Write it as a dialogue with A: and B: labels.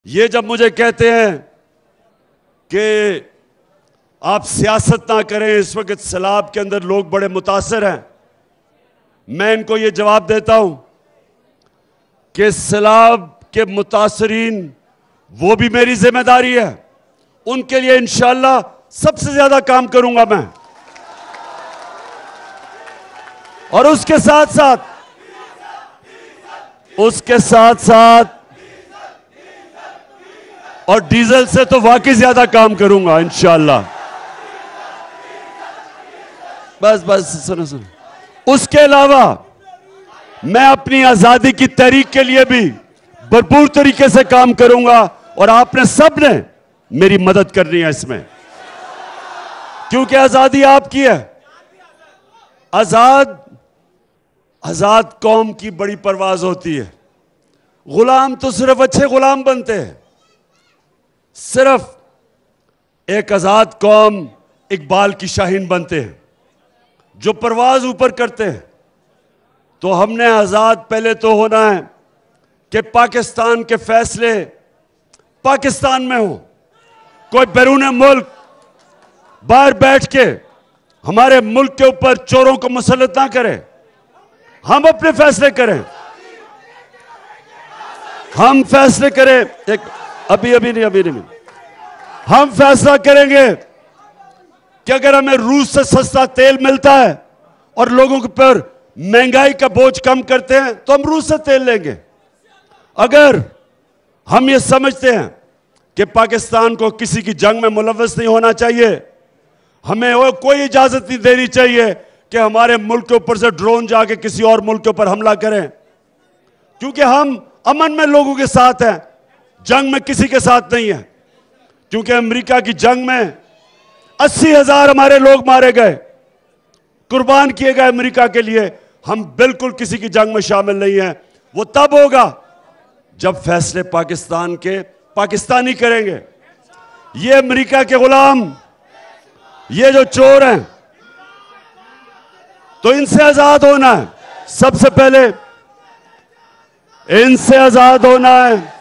A: ये जब मुझे कहते हैं कि आप सियासत ना करें, इस वक्त सैलाब के अंदर लोग बड़े मुतासर हैं, मैं इनको ये जवाब देता हूं कि सैलाब के मुतासरीन वो भी मेरी जिम्मेदारी है, उनके लिए इंशाअल्लाह सबसे ज्यादा काम करूंगा मैं। और उसके साथ साथ और डीजल से तो वाकई ज्यादा काम करूंगा इंशाअल्लाह। बस सुनो। उसके अलावा मैं अपनी आजादी की तहरीक के लिए भी भरपूर तरीके से काम करूंगा और आपने सब ने मेरी मदद करनी है इसमें, क्योंकि आजादी आपकी है। आजाद कौम की बड़ी परवाज होती है। गुलाम तो सिर्फ अच्छे गुलाम बनते हैं। सिर्फ एक आजाद कौम इकबाल की शाहीन बनते हैं जो परवाज ऊपर करते हैं। तो हमने आजाद पहले तो होना है कि पाकिस्तान के फैसले पाकिस्तान में हो। कोई बैरून मुल्क बाहर बैठ के हमारे मुल्क के ऊपर चोरों को मुसल्लत ना करे। हम अपने फैसले करें, हम फैसले करें। अभी नहीं। हम फैसला करेंगे कि अगर हमें रूस से सस्ता तेल मिलता है और लोगों के ऊपर महंगाई का बोझ कम करते हैं तो हम रूस से तेल लेंगे। अगर हम ये समझते हैं कि पाकिस्तान को किसी की जंग में मुलव्वस नहीं होना चाहिए, हमें वो कोई इजाजत नहीं देनी चाहिए कि हमारे मुल्क के ऊपर से ड्रोन जाके किसी और मुल्क के ऊपर हमला करें, क्योंकि हम अमन में लोगों के साथ हैं, जंग में किसी के साथ नहीं है। क्योंकि अमेरिका की जंग में 80,000 हमारे लोग मारे गए, कुर्बान किए गए अमेरिका के लिए। हम बिल्कुल किसी की जंग में शामिल नहीं हैं। वो तब होगा जब फैसले पाकिस्तान के पाकिस्तानी करेंगे। ये अमेरिका के गुलाम, ये जो चोर हैं, तो इनसे आजाद होना है। सबसे पहले इनसे आजाद होना है।